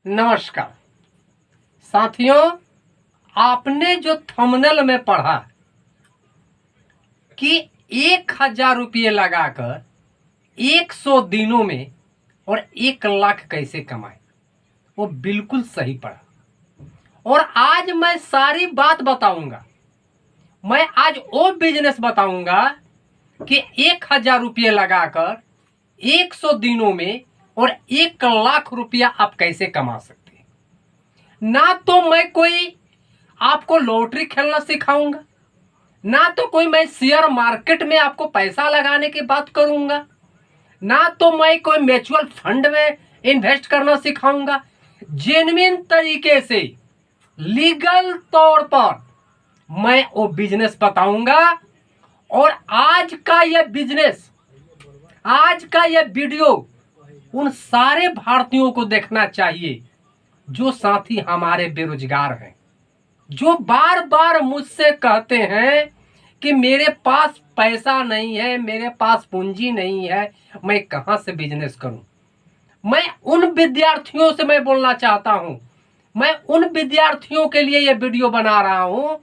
नमस्कार साथियों, आपने जो थंबनेल में पढ़ा कि 1,000 रुपये लगाकर 100 दिनों में और 1 लाख कैसे कमाए, वो बिल्कुल सही पढ़ा। और आज मैं सारी बात बताऊंगा। मैं आज वो बिजनेस बताऊंगा कि 1,000 रुपये लगाकर 100 दिनों में और 1 लाख रुपया आप कैसे कमा सकते हैं। ना तो मैं कोई आपको लॉटरी खेलना सिखाऊंगा, ना तो कोई मैं शेयर मार्केट में आपको पैसा लगाने की बात करूंगा, ना तो मैं कोई म्यूचुअल फंड में इन्वेस्ट करना सिखाऊंगा। जेन्युइन तरीके से लीगल तौर पर मैं वो बिजनेस बताऊंगा। और आज का यह बिजनेस, आज का यह वीडियो उन सारे भारतीयों को देखना चाहिए जो साथी हमारे बेरोजगार हैं, जो बार बार मुझसे कहते हैं कि मेरे पास पैसा नहीं है, मेरे पास पूंजी नहीं है, मैं कहां से बिजनेस करूं। मैं उन विद्यार्थियों से मैं बोलना चाहता हूं, मैं उन विद्यार्थियों के लिए यह वीडियो बना रहा हूं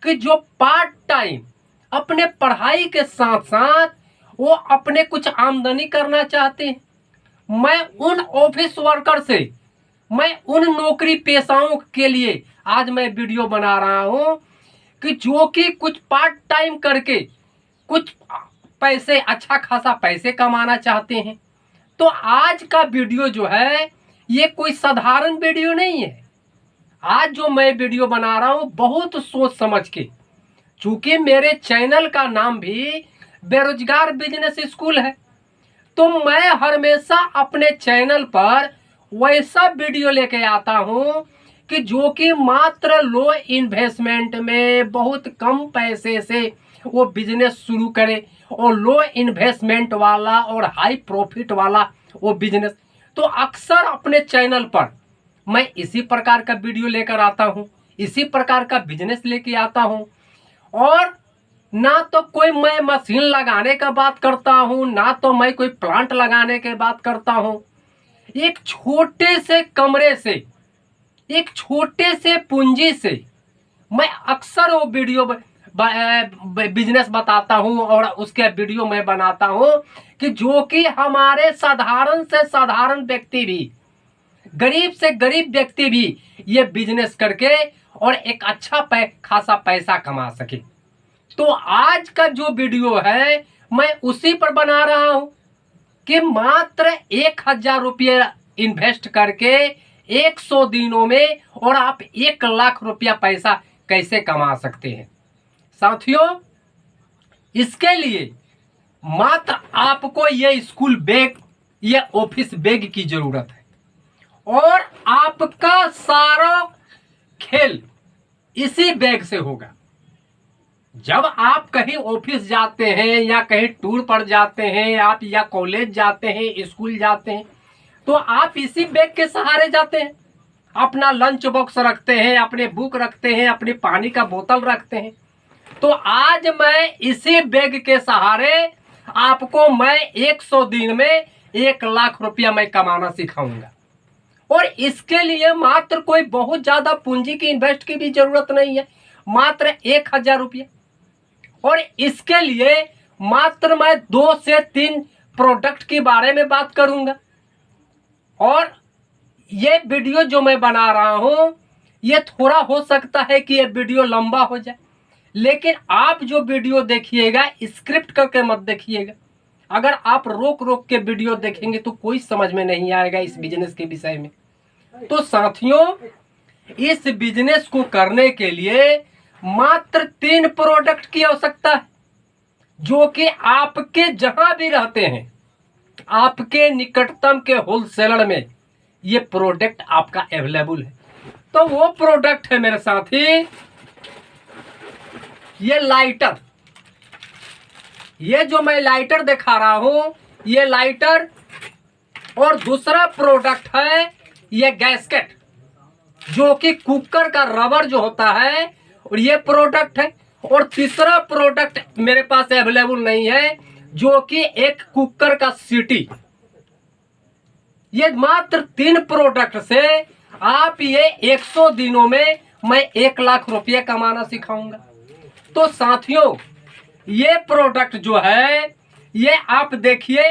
कि जो पार्ट टाइम अपने पढ़ाई के साथ साथ वो अपने कुछ आमदनी करना चाहते हैं। मैं उन ऑफिस वर्कर से, मैं उन नौकरी पेशाओं के लिए आज मैं वीडियो बना रहा हूं कि जो कि कुछ पार्ट टाइम करके कुछ पैसे, अच्छा खासा पैसे कमाना चाहते हैं। तो आज का वीडियो जो है ये कोई साधारण वीडियो नहीं है। आज जो मैं वीडियो बना रहा हूं बहुत सोच समझ के, चूंकि मेरे चैनल का नाम भी बेरोजगार बिजनेस स्कूल है, तो मैं हमेशा अपने चैनल पर वैसा वीडियो लेके आता हूं कि जो कि मात्र लो इन्वेस्टमेंट में बहुत कम पैसे से वो बिजनेस शुरू करे, और लो इन्वेस्टमेंट वाला और हाई प्रॉफिट वाला वो बिजनेस। तो अक्सर अपने चैनल पर मैं इसी प्रकार का वीडियो लेकर आता हूं, इसी प्रकार का बिजनेस लेके आता हूं। और ना तो कोई मैं मशीन लगाने का बात करता हूं, ना तो मैं कोई प्लांट लगाने की बात करता हूं। एक छोटे से कमरे से, एक छोटे से पूंजी से मैं अक्सर वो वीडियो बिजनेस बताता हूं और उसके वीडियो मैं बनाता हूं कि जो कि हमारे साधारण से साधारण व्यक्ति भी, गरीब से गरीब व्यक्ति भी ये बिजनेस करके और एक अच्छा खासा पैसा कमा सके। तो आज का जो वीडियो है मैं उसी पर बना रहा हूं कि मात्र 1,000 रुपये इन्वेस्ट करके 100 दिनों में और आप 1 लाख रुपया पैसा कैसे कमा सकते हैं। साथियों, इसके लिए मात्र आपको ये स्कूल बैग, ये ऑफिस बैग की जरूरत है और आपका सारा खेल इसी बैग से होगा। जब आप कहीं ऑफिस जाते हैं या कहीं टूर पर जाते हैं, आप या कॉलेज जाते हैं, स्कूल जाते हैं, तो आप इसी बैग के सहारे जाते हैं। अपना लंच बॉक्स रखते हैं, अपने बुक रखते हैं, अपनी पानी का बोतल रखते हैं। तो आज मैं इसी बैग के सहारे आपको मैं 100 दिन में 1 लाख रुपया मैं कमाना सिखाऊंगा। और इसके लिए मात्र कोई बहुत ज्यादा पूंजी की इन्वेस्ट की भी जरूरत नहीं है, मात्र 1,000 रुपया। और इसके लिए मात्र मैं 2 से 3 प्रोडक्ट के बारे में बात करूंगा। और ये वीडियो जो मैं बना रहा हूं ये थोड़ा हो सकता है कि ये वीडियो लंबा हो जाए, लेकिन आप जो वीडियो देखिएगा स्क्रिप्ट करके मत देखिएगा। अगर आप रोक रोक के वीडियो देखेंगे तो कोई समझ में नहीं आएगा इस बिजनेस के विषय में। तो साथियों, इस बिजनेस को करने के लिए मात्र 3 प्रोडक्ट की आवश्यकता है, जो कि आपके जहां भी रहते हैं, आपके निकटतम के होलसेलर में ये प्रोडक्ट आपका अवेलेबल है। तो वो प्रोडक्ट है मेरे साथी, ये लाइटर। ये जो मैं लाइटर दिखा रहा हूं ये लाइटर, और दूसरा प्रोडक्ट है ये गैस्केट, जो कि कुकर का रबर जो होता है, और ये प्रोडक्ट है। और तीसरा प्रोडक्ट मेरे पास अवेलेबल नहीं है, जो कि एक कुकर का सीटी। ये मात्र 3 प्रोडक्ट से आप ये 100 दिनों में मैं 1 लाख रुपये कमाना सिखाऊंगा। तो साथियों, ये प्रोडक्ट जो है, ये आप देखिए,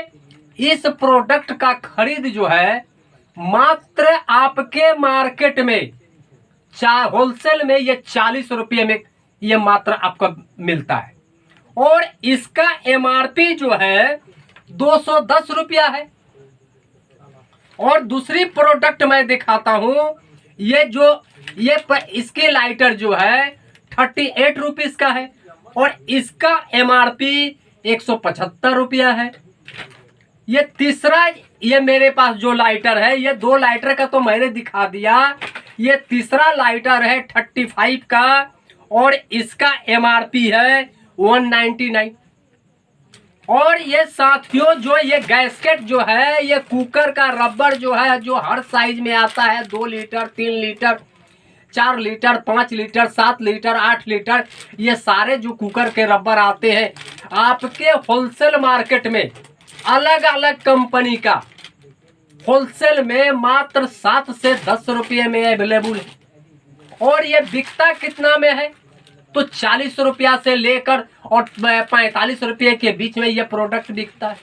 इस प्रोडक्ट का खरीद जो है मात्र आपके मार्केट में होलसेल में ये 40 रुपये में ये मात्र आपको मिलता है, और इसका एमआरपी जो है 210 रुपया है। और दूसरी प्रोडक्ट मैं दिखाता हूं, ये जो इसके लाइटर जो है 38 रुपीज का है, और इसका एमआरपी 175 रुपया है। ये तीसरा, ये मेरे पास जो लाइटर है, ये 2 लाइटर का तो मैंने दिखा दिया, ये तीसरा लाइटर है 35 का, और इसका एमआरपी है 199। और ये साथियों, जो ये गैस्केट जो है, ये कुकर का रबर जो है, जो हर साइज में आता है, 2 litre, 3 litre, 4 litre, 5 litre, 7 litre, 8 litre, ये सारे जो कुकर के रबर आते हैं आपके होलसेल मार्केट में अलग अलग कंपनी का होलसेल में मात्र 7 से 10 रुपये में अवेलेबल है। और ये बिकता कितना में है? तो 40 रुपया से लेकर और 45 रुपये के बीच में ये प्रोडक्ट बिकता है।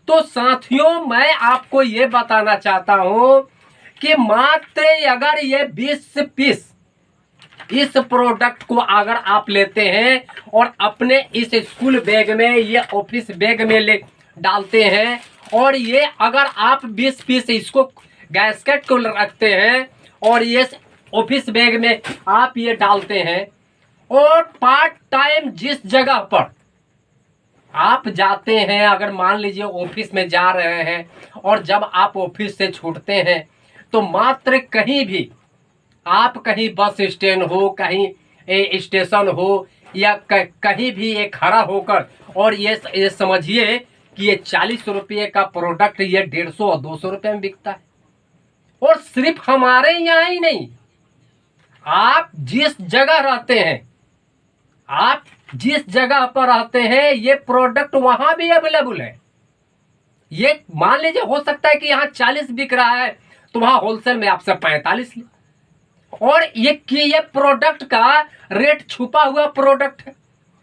तो साथियों, मैं आपको ये बताना चाहता हूं कि मात्र अगर ये 20 पीस इस प्रोडक्ट को अगर आप लेते हैं और अपने इस स्कूल बैग में, ये ऑफिस बैग में ले डालते हैं, और ये अगर आप 20 पीस इसको गैस्केट को रखते हैं और ये ऑफिस बैग में आप ये डालते हैं, और पार्ट टाइम जिस जगह पर आप जाते हैं, अगर मान लीजिए ऑफिस में जा रहे हैं, और जब आप ऑफिस से छूटते हैं तो मात्र कहीं भी आप, कहीं बस स्टैंड हो, कहीं स्टेशन हो, या कहीं भी ये खड़ा होकर, और ये समझिए कि ये 40 रुपये का प्रोडक्ट ये 150 और 200 रुपये में बिकता है। और सिर्फ हमारे यहाँ ही नहीं, आप जिस जगह रहते हैं, आप जिस जगह पर रहते हैं, ये प्रोडक्ट वहां भी अवेलेबल है। ये मान लीजिए, हो सकता है कि यहाँ 40 बिक रहा है तो वहां होलसेल में आपसे 45 ले। और ये प्रोडक्ट का रेट छुपा हुआ प्रोडक्ट है,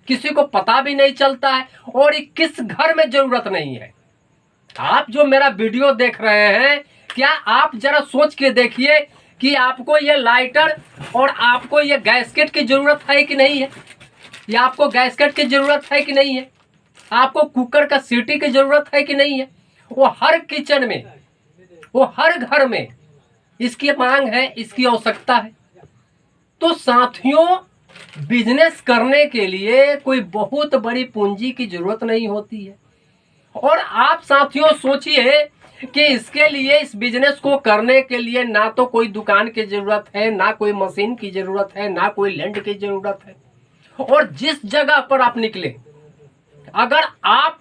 किसी को पता भी नहीं चलता है, और ये किस घर में जरूरत नहीं है। आप जो मेरा वीडियो देख रहे हैं, क्या आप जरा सोच के देखिए कि आपको ये लाइटर और आपको ये गैस्केट की जरूरत है कि नहीं है, या आपको गैस्केट की जरूरत है कि नहीं है, आपको कुकर का सीटी की जरूरत है कि नहीं है। वो हर किचन में, वो हर घर में इसकी मांग है, इसकी आवश्यकता है। तो साथियों, बिजनेस करने के लिए कोई बहुत बड़ी पूंजी की जरूरत नहीं होती है। और आप साथियों सोचिए कि इसके लिए, इस बिजनेस को करने के लिए ना तो कोई दुकान की जरूरत है, ना कोई मशीन की जरूरत है, ना कोई लैंड की जरूरत है। और जिस जगह पर आप निकले, अगर आप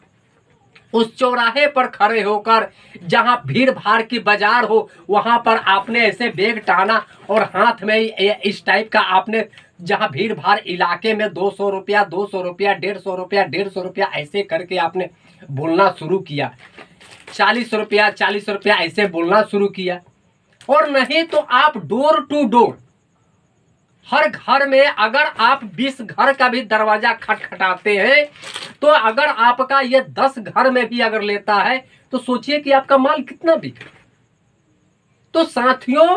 उस चौराहे पर खड़े होकर, जहां भीड़ भाड़ की बाजार हो, वहां पर आपने ऐसे बैग टाना और हाथ में इस टाइप का आपने, जहां भीड़ भाड़ इलाके में 200 रुपया, 200 रुपया, 150 रुपया, 150 रुपया ऐसे करके आपने बोलना शुरू किया, 40 रुपया, 40 रुपया ऐसे बोलना शुरू किया। और नहीं तो आप डोर टू डोर हर घर में, अगर आप 20 घर का भी दरवाजा खटखटाते हैं, तो अगर आपका ये 10 घर में भी अगर लेता है, तो सोचिए कि आपका माल कितना बिके। तो साथियों,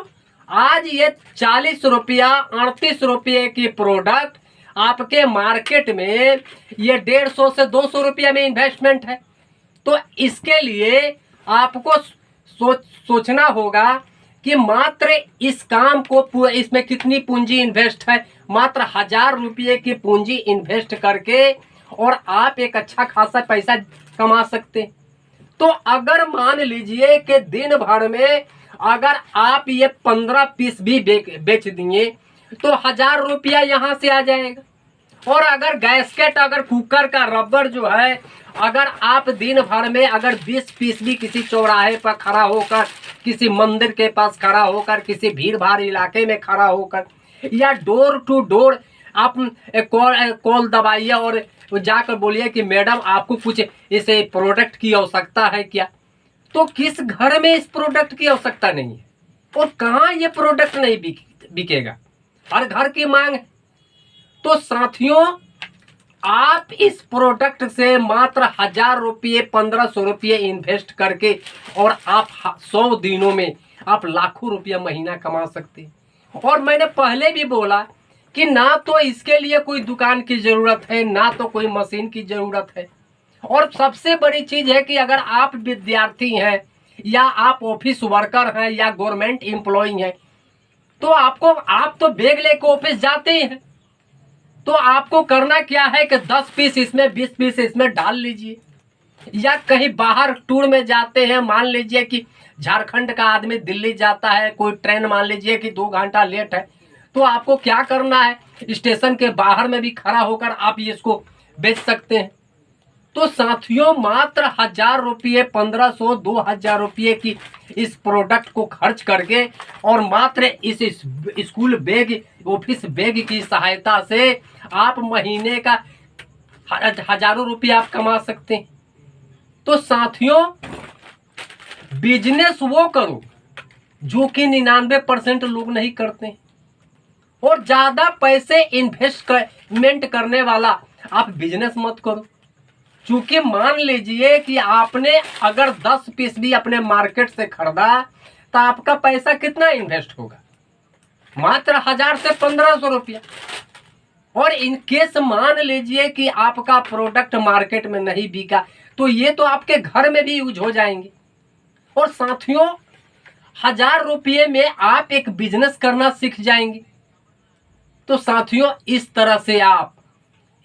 आज ये 40 रुपया, 38 रुपये की प्रोडक्ट आपके मार्केट में ये 150 से 200 रुपया में इन्वेस्टमेंट है। तो इसके लिए आपको सोचना होगा कि मात्र इस काम को, इसमें कितनी पूंजी इन्वेस्ट है। मात्र 1000 रुपये की पूंजी इन्वेस्ट करके और आप एक अच्छा खासा पैसा कमा सकते हैं। तो अगर मान लीजिए कि दिन भर में अगर आप ये 15 पीस भी बेच दिए, तो 1000 रुपया यहाँ से आ जाएगा। और अगर गैस्केट, अगर कुकर का रबर जो है, अगर आप दिन भर में अगर 20 पीस भी किसी चौराहे पर खड़ा होकर, किसी मंदिर के पास खड़ा होकर, किसी भीड़ भाड़ इलाके में खड़ा होकर, या डोर टू डोर आप कॉल दबाइए और जाकर बोलिए कि मैडम आपको कुछ इस प्रोडक्ट की आवश्यकता है क्या, तो किस घर में इस प्रोडक्ट की आवश्यकता नहीं है। और कहाँ ये प्रोडक्ट नहीं बिकेगा, हर घर की मांग है। तो साथियों, आप इस प्रोडक्ट से मात्र 1000 रुपये 1500 रुपये इन्वेस्ट करके और आप 100 दिनों में आप लाखों रुपया महीना कमा सकते हैं। और मैंने पहले भी बोला कि ना तो इसके लिए कोई दुकान की ज़रूरत है, ना तो कोई मशीन की ज़रूरत है। और सबसे बड़ी चीज़ है कि अगर आप विद्यार्थी हैं या आप ऑफिस वर्कर हैं या गवर्नमेंट एम्प्लॉय हैं, तो आप तो बैग लेके ऑफिस जाते ही हैं। तो आपको करना क्या है कि 10 पीस इसमें 20 पीस इसमें डाल लीजिए। या कहीं बाहर टूर में जाते हैं, मान लीजिए कि झारखंड का आदमी दिल्ली जाता है, कोई ट्रेन मान लीजिए कि 2 घंटा लेट है, तो आपको क्या करना है, स्टेशन के बाहर में भी खड़ा होकर आप इसको बेच सकते हैं। तो साथियों, मात्र 1000 रुपये 1500 2000 रुपये की इस प्रोडक्ट को खर्च करके और मात्र इस स्कूल बैग ऑफिस बैग की सहायता से आप महीने का हजारों रुपये आप कमा सकते हैं। तो साथियों, बिजनेस वो करो जो कि 99% लोग नहीं करते, और ज़्यादा पैसे इन्वेस्टमेंट करने वाला आप बिजनेस मत करो। चूंकि मान लीजिए कि आपने अगर 10 पीस भी अपने मार्केट से खरीदा तो आपका पैसा कितना इन्वेस्ट होगा, मात्र 1000 से 1500 रुपया। और इन केस मान लीजिए कि आपका प्रोडक्ट मार्केट में नहीं बिका, तो ये तो आपके घर में भी यूज हो जाएंगे। और साथियों, 1000 रुपये में आप एक बिजनेस करना सीख जाएंगे। तो साथियों, इस तरह से आप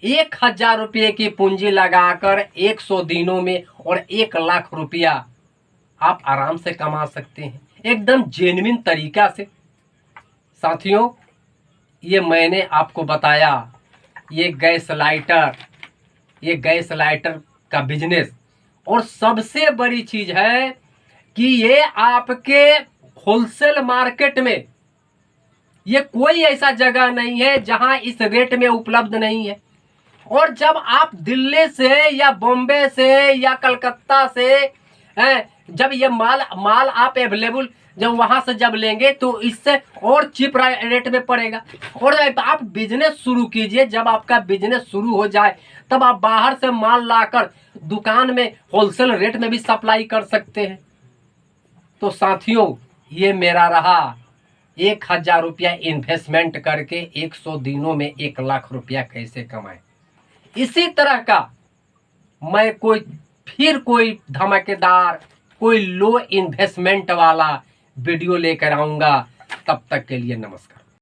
1000 रुपये की पूंजी लगाकर 100 दिनों में और 1 लाख रुपया आप आराम से कमा सकते हैं, एकदम जेन्युइन तरीका से। साथियों, ये मैंने आपको बताया ये गैस लाइटर का बिजनेस। और सबसे बड़ी चीज है कि ये आपके होलसेल मार्केट में ये कोई ऐसा जगह नहीं है जहां इस रेट में उपलब्ध नहीं है। और जब आप दिल्ली से या बॉम्बे से या कलकत्ता से जब ये माल आप अवेलेबल जब वहां से जब लेंगे तो इससे और चीप रेट में पड़ेगा। और आप बिजनेस शुरू कीजिए, जब आपका बिजनेस शुरू हो जाए तब आप बाहर से माल लाकर दुकान में होलसेल रेट में भी सप्लाई कर सकते हैं। तो साथियों, ये मेरा रहा 1000 रुपया इन्वेस्टमेंट करके 100 दिनों में 1 लाख रुपया कैसे कमाएं। इसी तरह का मैं कोई धमाकेदार कोई लो इन्वेस्टमेंट वाला वीडियो लेकर आऊंगा। तब तक के लिए नमस्कार।